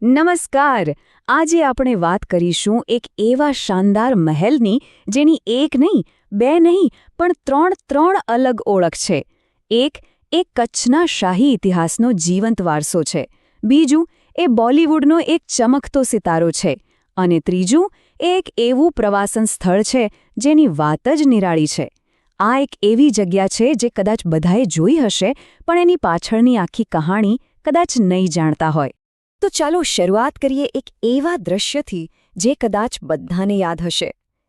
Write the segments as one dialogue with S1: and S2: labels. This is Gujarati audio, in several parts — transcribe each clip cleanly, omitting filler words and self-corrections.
S1: નમસ્કાર. આજે આપણે વાત કરીશું એક એવા શાનદાર મહેલની જેની એક નહીં, બે નહીં, પણ ત્રણ અલગ ઓળખ છે. એક કચ્છના શાહી ઇતિહાસનો જીવંત વારસો છે. બીજું એ બોલિવૂડનો એક ચમકતો સિતારો છે. અને ત્રીજું એ એક એવું પ્રવાસન સ્થળ છે જેની વાત જ નિરાળી છે. આ એક એવી જગ્યા છે જે કદાચ બધાએ જોઈ હશે, પણ એની પાછળની આખી કહાણી કદાચ નહીં જાણતા હોય. તો ચાલો શરૂઆત કરીએ એક એવા દૃશ્યથી જે કદાચ બધાને યાદ હશે.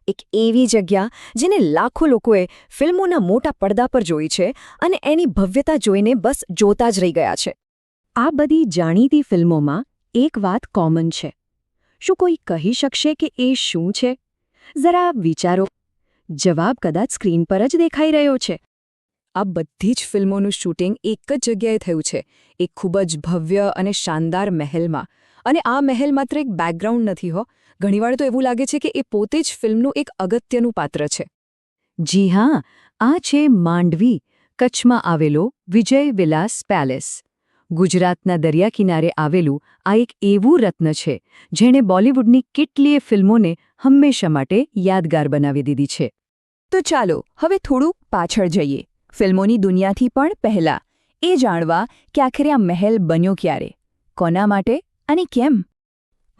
S1: એક એવી જગ્યા જેને લાખો લોકોએ ફિલ્મોના મોટા પડદા પર જોઈ છે અને એની ભવ્યતા જોઈને બસ જોતા જ રહી ગયા છે. આ બધી જાણીતી ફિલ્મોમાં એક વાત કોમન છે. શું કોઈ કહી શકશે કે એ શું છે? જરા વિચારો. જવાબ કદાચ સ્ક્રીન પર જ દેખાઈ રહ્યો છે. આ બધી જ ફિલ્મોનું શૂટિંગ એક જ જગ્યાએ થયું છે, એક ખૂબ જ ભવ્ય અને શાનદાર મહેલમાં. અને આ મહેલ માત્ર એક બેકગ્રાઉન્ડ નથી હો, ઘણીવાર તો એવું લાગે છે કે એ પોતે જ ફિલ્મનું એક અગત્યનું પાત્ર છે. જી હા, આ છે માંડવી, કચ્છમાં આવેલો વિજય વિલાસ પેલેસ. ગુજરાતના દરિયા કિનારે આવેલું આ એક એવું રત્ન છે જેણે બોલિવૂડની કેટલીય ફિલ્મોને હંમેશા માટે યાદગાર બનાવી દીધી છે. તો ચાલો હવે થોડું પાછળ જઈએ, ફિલ્મોની દુનિયાથી પણ પહેલાં, એ જાણવા કે આખરે આ મહેલ બન્યો ક્યારે, કોના માટે અને કેમ.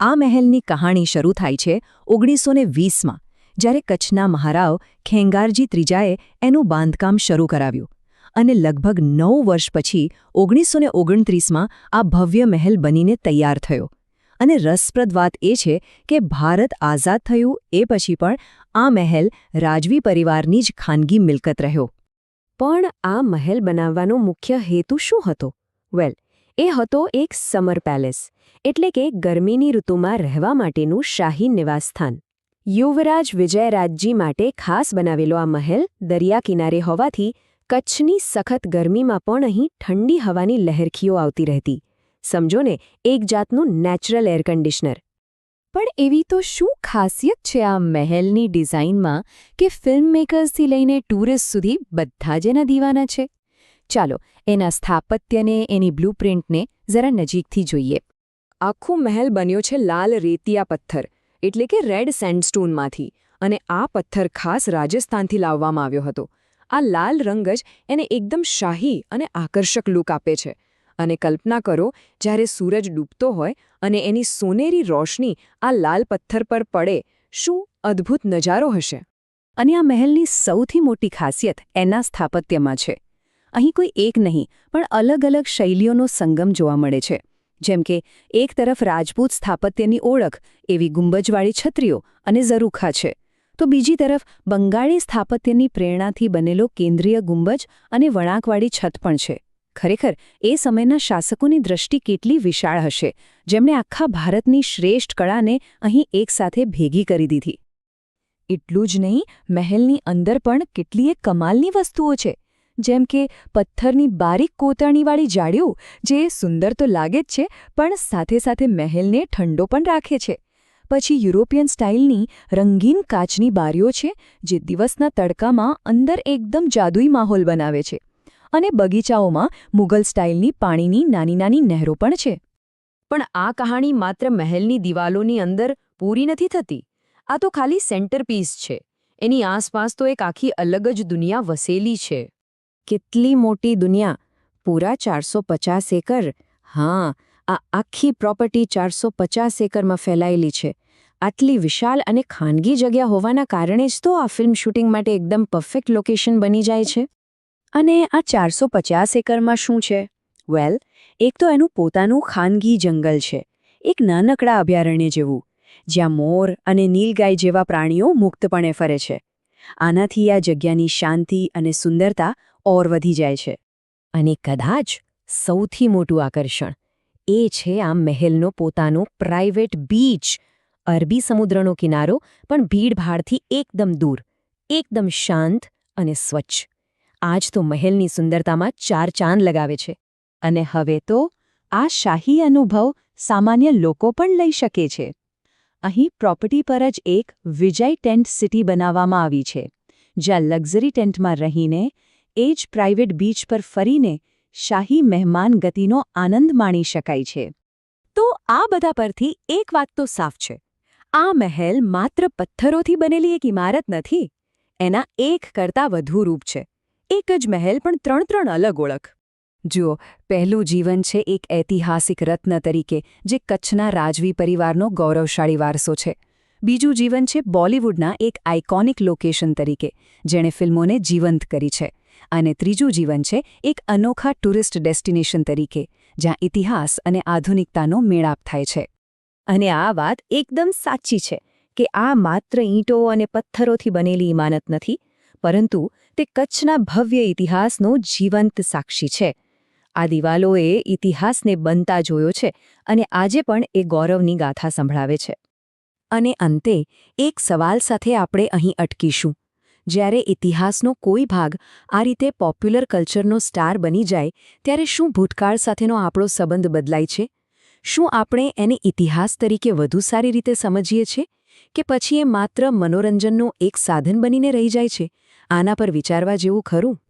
S1: આ મહેલની કહાણી શરૂ થાય છે 1920માં, જ્યારે કચ્છના મહારાવ ખેંગારજી ત્રીજાએ એનું બાંધકામ શરૂ કરાવ્યું. અને લગભગ 9 વર્ષ પછી 1929માં આ ભવ્ય મહેલ બનીને તૈયાર થયો. અને રસપ્રદ વાત એ છે કે ભારત આઝાદ થયું એ પછી પણ આ મહેલ રાજવી પરિવારની જ ખાનગી મિલકત રહ્યો. પણ આ મહેલ બનાવવાનો મુખ્ય હેતુ શું હતો? વેલ, એ હતો એક સમર પેલેસ, એટલે કે ગરમીની ઋતુમાં રહેવા માટેનું શાહી નિવાસસ્થાન. યુવરાજ વિજયરાજજી માટે ખાસ બનાવેલો આ મહેલ દરિયા કિનારે હોવાથી કચ્છની સખત ગરમીમાં પણ અહીં ઠંડી હવાની લહેરખીઓ આવતી રહેતી. સમજો ને, એક જાતનું નેચરલ એર કન્ડિશનર. પણ એવી તો શું ખાસિયત છે આ મહેલની ડિઝાઇનમાં કે ફિલ્મ મેકર્સથી લઈને ટુરિસ્ટ સુધી બધા જ એના દીવાના છે? ચાલો એના સ્થાપત્યને, એની બ્લુપ્રિન્ટને જરા નજીકથી જોઈએ. આખો મહેલ બન્યો છે લાલ રેતિયા પથ્થર, એટલે કે રેડ સેન્ડસ્ટોનમાંથી, અને આ પથ્થર ખાસ રાજસ્થાનથી લાવવામાં આવ્યો હતો. આ લાલ રંગ જ એને એકદમ શાહી અને આકર્ષક લુક આપે છે. અને કલ્પના કરો, જ્યારે સૂરજ ડૂબતો હોય અને એની સોનેરી રોશની આ લાલ પથ્થર પર પડે, શું અદ્ભુત નજારો હશે. અને આ મહેલની સૌથી મોટી ખાસિયત એના સ્થાપત્યમાં છે. અહીં કોઈ એક નહીં, પણ અલગ-અલગ શૈલીઓનો સંગમ જોવા મળે છે. જેમ કે એક તરફ રાજપૂત સ્થાપત્યની ઓળખ, એવી ગુંબજવાળી છત્રીઓ અને ઝરૂખા છે, તો બીજી તરફ બંગાળી સ્થાપત્યની પ્રેરણાથી બનેલો કેન્દ્રીય ગુંબજ અને વળાંકવાળી છત પણ છે. ખરેખર એ સમયના શાસકોની દૃષ્ટિ કેટલી વિશાળ હશે, જેમણે આખા ભારતની શ્રેષ્ઠ કળાને અહીં એકસાથે ભેગી કરી દીધી. એટલું જ નહીં, મહેલની અંદર પણ કેટલીય કમાલની વસ્તુઓ છે, જેમ કે પથ્થરની બારીક કોતરણીવાળી જાળીઓ, જે સુંદર તો લાગે જ છે, પણ સાથે સાથે મહેલને ઠંડો પણ રાખે છે. પછી યુરોપિયન સ્ટાઇલની રંગીન કાચની બારીઓ છે, જે દિવસના તડકામાં અંદર એકદમ જાદુઈ માહોલ બનાવે છે. અને બગીચાઓમાં મુગલ સ્ટાઇલની પાણીની નાની નહેરો પણ છે. પણ આ કહાણી માત્ર મહેલની દિવાલોની અંદર પૂરી નથી થતી. આ તો ખાલી સેન્ટરપીસ છે. એની આસપાસ તો એક આખી અલગ જ દુનિયા વસેલી છે. કેટલી મોટી દુનિયા! પૂરા 450 એકર! હા, આ આખી પ્રોપર્ટી 450 એકરમાં ફેલાયેલી છે. આટલી વિશાળ અને ખાનગી જગ્યા હોવાના કારણે જ તો આ ફિલ્મ શૂટિંગ માટે એકદમ પરફેક્ટ લોકેશન બની જાય છે. અને આ 450 એકરમાં શું છે? વેલ, એક તો એનું પોતાનું ખાનગી જંગલ છે, એક નાનકડા અભયારણ્ય જેવું, જ્યાં મોર અને નીલગાય જેવા પ્રાણીઓ મુક્તપણે ફરે છે. આનાથી આ જગ્યાની શાંતિ અને સુંદરતા ઓર વધી જાય છે. અને કદાચ સૌથી મોટું આકર્ષણ એ છે આ મહેલનો પોતાનો પ્રાઇવેટ બીચ. અરબી સમુદ્રનો કિનારો, પણ ભીડભાડથી એકદમ દૂર, એકદમ શાંત અને સ્વચ્છ. આજ તો મહેલની સુંદરતામાં 4 ચાંદ લગાવે છે. અને હવે તો આ શાહી અનુભવ સામાન્ય લોકો પણ લઈ શકે છે. અહીં પ્રોપર્ટી પર જ એક વિજય ટેન્ટ સિટી બનાવવામાં આવી છે, જ્યાં લક્ઝરી ટેન્ટમાં રહીને, એ જ પ્રાઇવેટ બીચ પર ફરીને શાહી મહેમાન ગતિનો આનંદ માણી શકાય છે. તો આ બધા પરથી એક વાત તો સાફ છે. આ મહેલ માત્ર પથ્થરોથી બનેલી એક ઇમારત નથી. એના એક કરતાં વધુ રૂપ છે. એક જ મહેલ પણ ત્રણ અલગ ઓળખ. જુઓ, પહેલું જીવન છે એક ઐતિહાસિક રત્ન તરીકે, જે કચ્છના રાજવી પરિવારનો ગૌરવશાળી વારસો છે. બીજું જીવન છે બોલિવૂડના એક આઇકોનિક લોકેશન તરીકે, જેણે ફિલ્મોને જીવંત કરી છે. અને ત્રીજું જીવન છે એક અનોખા ટુરિસ્ટ ડેસ્ટિનેશન તરીકે, જ્યાં ઇતિહાસ અને આધુનિકતાનો મેળાપ થાય છે. અને આ વાત એકદમ સાચી છે કે આ માત્ર ઈંટો અને પથ્થરોથી બનેલી ઇમારત નથી, પરંતુ તે કચ્છના ભવ્ય ઇતિહાસનો જીવંત સાક્ષી છે. આ દિવાલોએ ઇતિહાસને બનતા જોયો છે અને આજે પણ એ ગૌરવની ગાથા સંભળાવે છે. અને અંતે એક સવાલ સાથે આપણે અહીં અટકીશું. જ્યારે ઇતિહાસનો કોઈ ભાગ આ રીતે પોપ્યુલર કલ્ચરનો સ્ટાર બની જાય, ત્યારે શું ભૂતકાળ સાથેનો આપણો સંબંધ બદલાય છે? શું આપણે એને ઇતિહાસ તરીકે વધુ સારી રીતે સમજીએ છીએ, કે પછી એ માત્ર મનોરંજનનું એક સાધન બનીને રહી જાય છે? આના પર વિચારવા જેવું ખરું.